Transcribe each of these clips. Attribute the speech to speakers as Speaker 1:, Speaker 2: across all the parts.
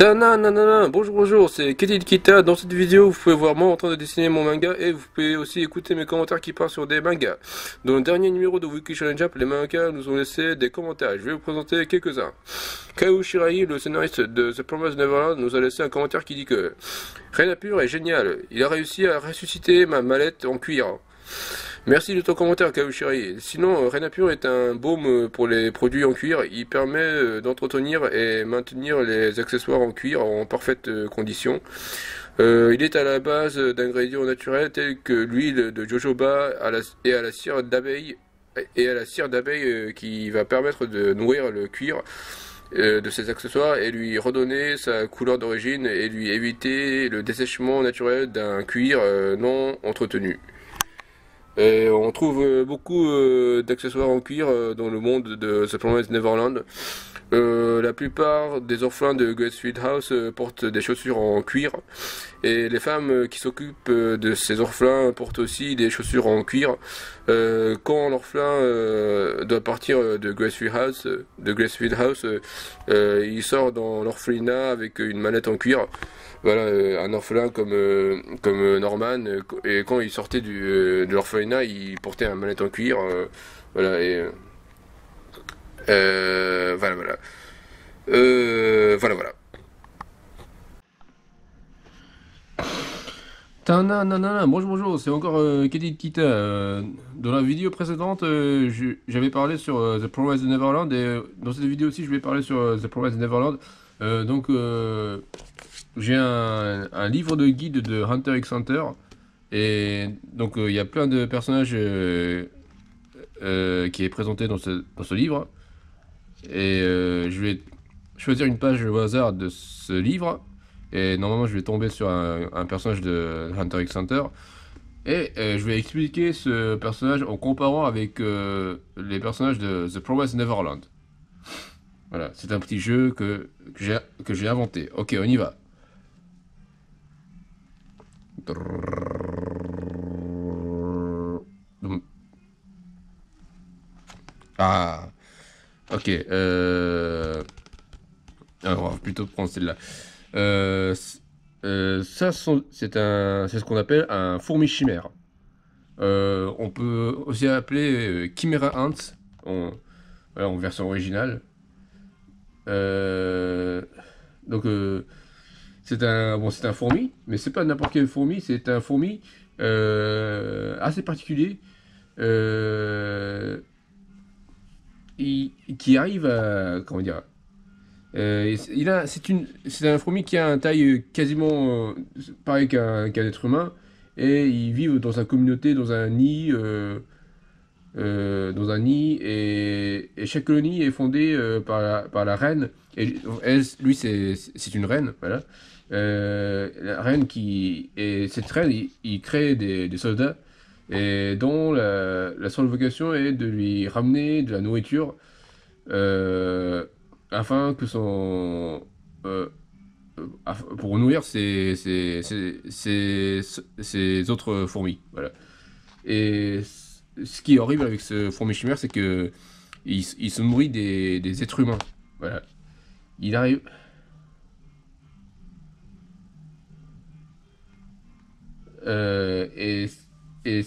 Speaker 1: Nanana, bonjour, bonjour, c'est Kedi Kita. Dans cette vidéo, vous pouvez voir moi en train de dessiner mon manga et vous pouvez aussi écouter mes commentaires qui parlent sur des mangas. Dans le dernier numéro de Wiki Shonen Jump, les mangas nous ont laissé des commentaires. Je vais vous présenter quelques-uns. Kao Shirai, le scénariste de The Promised Neverland, nous a laissé un commentaire qui dit que Renapure est génial. Il a réussi à ressusciter ma mallette en cuir. Merci de ton commentaire, Kaushiri. Sinon, Renapure est un baume pour les produits en cuir. Il permet d'entretenir et maintenir les accessoires en cuir en parfaite condition. Il est à la base d'ingrédients naturels tels que l'huile de jojoba et à la cire d'abeille qui va permettre de nourrir le cuir de ses accessoires et lui redonner sa couleur d'origine et lui éviter le dessèchement naturel d'un cuir non entretenu. Et on trouve beaucoup d'accessoires en cuir dans le monde de The Promised Neverland. La plupart des orphelins de Gracefield House portent des chaussures en cuir. Et les femmes qui s'occupent de ces orphelins portent aussi des chaussures en cuir. Quand l'orphelin doit partir de Gracefield House, il sort dans l'orphelinat avec une mallette en cuir. Voilà, un orphelin comme Norman, et quand il sortait de l'orphelinat, il portait un mallette en cuir, voilà, et voilà. Voilà. Nanana, bonjour, c'est encore Kedi Kita. Dans la vidéo précédente, j'avais parlé sur The Promised Neverland, et dans cette vidéo aussi, je vais parler sur The Promised Neverland. J'ai un livre de guide de Hunter x Hunter, et donc il y a plein de personnages qui est présenté dans ce livre, et je vais choisir une page au hasard de ce livre, et normalement je vais tomber sur un personnage de Hunter x Hunter, et je vais expliquer ce personnage en comparant avec les personnages de The Promised Neverland. Voilà, c'est un petit jeu que j'ai inventé. Ok, on y va. Ah, ok. Alors, on va plutôt prendre celle-là. Ça, c'est ce qu'on appelle un fourmi chimère. On peut aussi appeler Chimera Ants en version originale. Donc, c'est un fourmi, mais c'est pas n'importe quel fourmi, c'est un fourmi assez particulier qui arrive à, comment dire, c'est un fourmi qui a une taille quasiment pareil qu'un être humain, et ils vivent dans une communauté, dans un nid, et chaque colonie est fondée par la reine, et lui c'est une reine, voilà. La reine et cette reine, il crée des soldats, et dont la seule vocation est de lui ramener de la nourriture afin que pour nourrir ses autres fourmis, voilà. Et ce qui est horrible avec ce fourmi chimère, c'est que il se nourrit des êtres humains, voilà. Il arrive. Et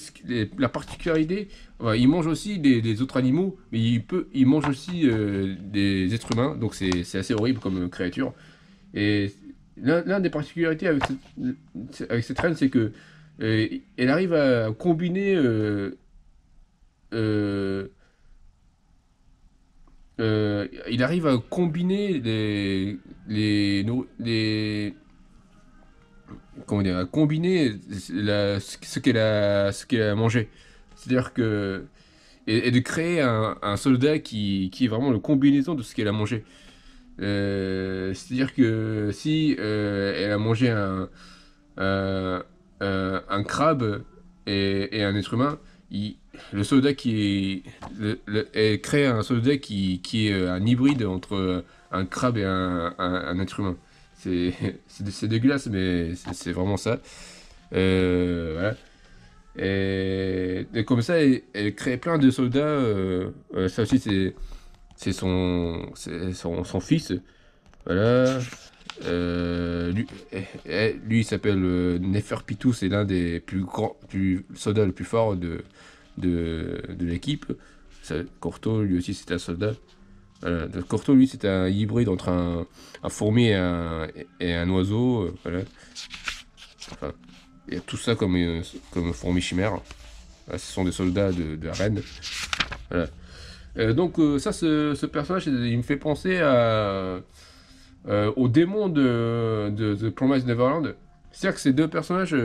Speaker 1: la particularité, ouais, il mange aussi des autres animaux, mais il mange aussi des êtres humains, donc c'est assez horrible comme créature. Et l'un des particularités avec cette reine, c'est que elle arrive à combiner il arrive à combiner comment dire, à combiner ce qu'elle a mangé. C'est-à-dire que et de créer un soldat qui est vraiment la combinaison de ce qu'elle a mangé. C'est-à-dire que si elle a mangé un crabe et un être humain, le soldat elle crée un soldat qui est un hybride entre un crabe et un être humain. C'est dégueulasse, mais c'est vraiment ça. Voilà. Et comme ça, elle crée plein de soldats. Ça aussi, c'est son fils. Voilà. Lui, il s'appelle Neferpitou, c'est l'un des plus grands, soldats le plus fort de l'équipe. Corto, lui aussi, c'est un soldat. Voilà. Donc, Corto, lui, c'est un hybride entre un fourmi et un oiseau. Voilà. Enfin, il y a tout ça comme fourmi chimère. Voilà, ce sont des soldats de la reine. Voilà. Donc, ça, ce personnage, il me fait penser au démon de The Promised Neverland. C'est-à-dire que ces deux personnages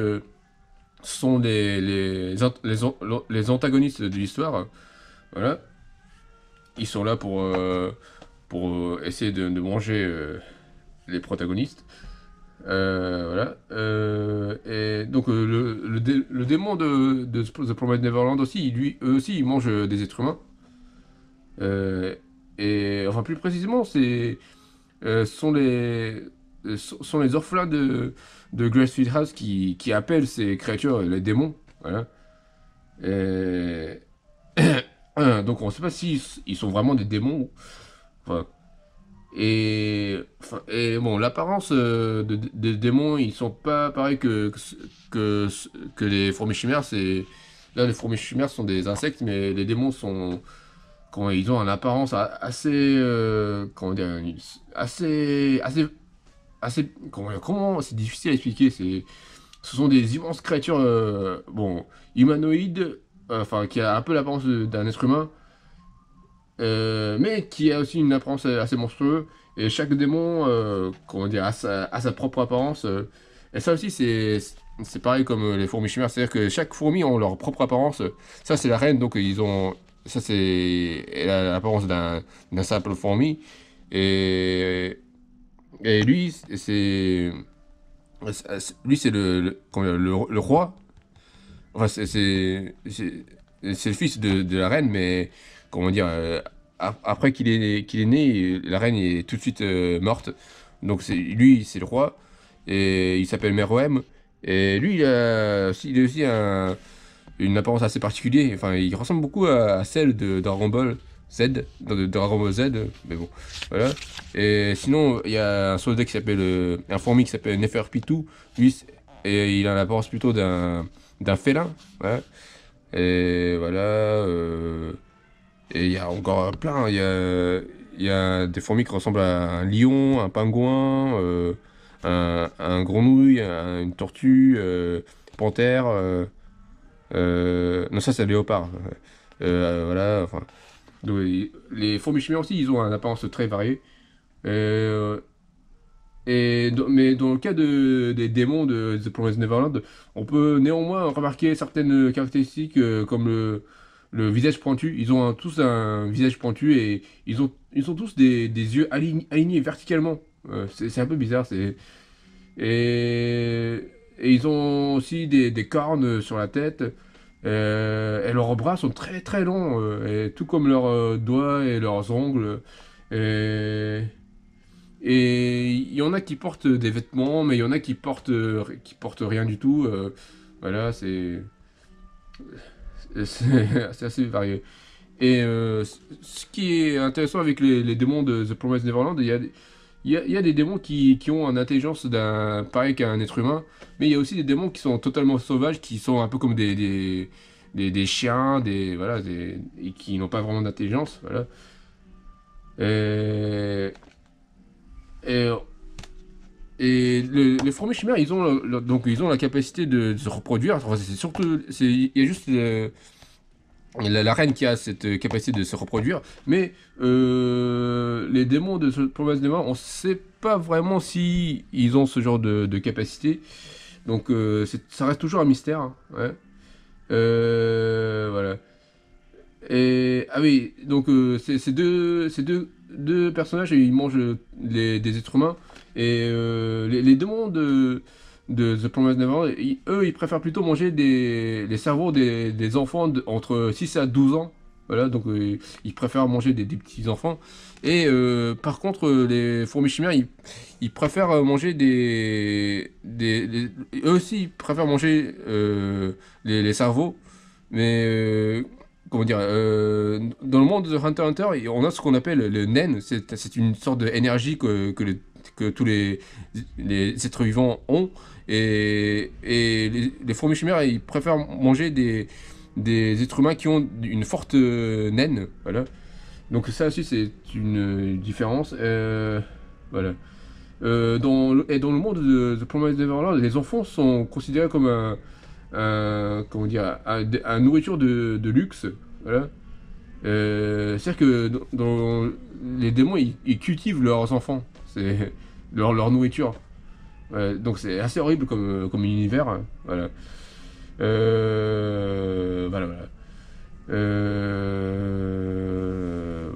Speaker 1: sont les antagonistes de l'histoire. Voilà. Ils sont là pour essayer de manger les protagonistes. Voilà. Et donc le démon de The Promised Neverland aussi, eux aussi, ils mangent des êtres humains. Et enfin plus précisément, sont les orphelins de Gracefield House qui appellent ces créatures les démons. Voilà. Et... Donc on ne sait pas s'ils ils sont vraiment des démons. Enfin, et bon, l'apparence des démons, ils sont pas pareils que les fourmis chimères. Là, les fourmis chimères sont des insectes, mais les démons ils ont une apparence assez, comment dire, comment, c'est difficile à expliquer. Ce sont des immenses créatures, bon, humanoïdes, enfin, qui a un peu l'apparence d'un être humain, mais qui a aussi une apparence assez monstrueuse. Et chaque démon, comment dire, a sa propre apparence. Et ça aussi, c'est pareil comme les fourmis chimères. C'est-à-dire que chaque fourmi a leur propre apparence. Ça, c'est la reine, donc ils ont. Ça, elle a l'apparence d'un simple fourmi. Et, et lui, c'est comment dire, le roi. Enfin, c'est le fils de la reine, mais comment dire, après qu'il est né, la reine est tout de suite morte. Donc lui, c'est le roi, et il s'appelle Meruem. Et lui, il a aussi une apparence assez particulière. Enfin, il ressemble beaucoup à celle de Dragon Ball Z, de Dragon Ball Z, mais bon, voilà. Et sinon, il y a un soldat un fourmi qui s'appelle Neferpitou. Lui, et il a l'apparence plutôt d'un félin. Voilà. Et voilà. Et il y a encore plein. Il y a des fourmis qui ressemblent à un lion, un pingouin, un grenouille, une tortue, panthère. Non, ça c'est un léopard. Voilà. Enfin, donc, les fourmis chimères aussi, ils ont une apparence très variée. Euh, mais dans le cas des démons de The Promised Neverland, on peut néanmoins remarquer certaines caractéristiques comme le visage pointu. Ils ont tous un visage pointu et ils ont tous des yeux alignés verticalement. C'est un peu bizarre. Et, et ils ont aussi des cornes sur la tête. Et leurs bras sont très très longs, et tout comme leurs doigts et leurs ongles. Et, et il y en a qui portent des vêtements, mais il y en a qui portent rien du tout. Voilà, c'est assez varié. Et ce qui est intéressant avec les démons de The Promised Neverland, il y a des démons qui ont une intelligence pareil qu'un être humain, mais il y a aussi des démons qui sont totalement sauvages, qui sont un peu comme des chiens, voilà, et qui n'ont pas vraiment d'intelligence. Voilà. Et, et, les fourmis chimères, donc ils ont la capacité de se reproduire. Enfin, c'est surtout, il y a juste la reine qui a cette capacité de se reproduire, mais les démons de ce Promised Neverland, on ne sait pas vraiment si ils ont ce genre de capacité. Donc ça reste toujours un mystère. Hein, ouais. Voilà. Et ah oui, donc deux personnages, ils mangent des êtres humains. Et les démons de The Promised Neverland, eux, ils préfèrent plutôt manger les cerveaux des enfants entre 6 à 12 ans. Voilà, donc ils préfèrent manger des petits enfants. Et par contre, les fourmis chimères, ils préfèrent manger eux aussi, ils préfèrent manger les cerveaux. Mais comment dire, dans le monde de Hunter x Hunter, on a ce qu'on appelle le nen. C'est une sorte d'énergie que
Speaker 2: que tous les êtres vivants ont. Et les fourmis chimères, ils préfèrent manger des êtres humains qui ont une forte naine. Voilà. Donc ça aussi, c'est une différence. Voilà. Et dans le monde de The Promised Neverland, les enfants sont considérés comme comment dire, un nourriture de luxe. Voilà. C'est-à-dire que les démons, ils cultivent leurs enfants. C'est leur nourriture. Donc c'est assez horrible comme univers. Hein. Voilà. Voilà, voilà.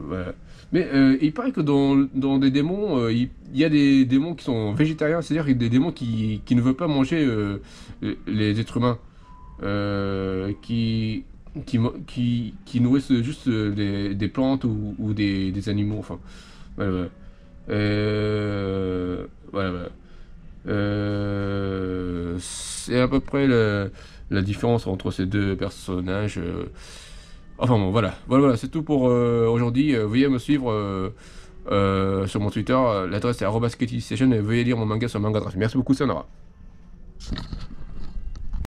Speaker 2: Voilà. Mais il paraît que dans des démons, il y a des démons qui sont végétariens, c'est-à-dire des démons qui ne veulent pas manger les êtres humains, qui nourrissent juste des plantes ou des animaux, enfin. Voilà, voilà. Voilà, voilà. C'est à peu près la différence entre ces deux personnages. Enfin bon, voilà. Voilà, voilà, c'est tout pour aujourd'hui. Veuillez me suivre sur mon Twitter. L'adresse est @KettyStation et veuillez lire mon manga sur Manga Draft. Merci beaucoup, Sonora.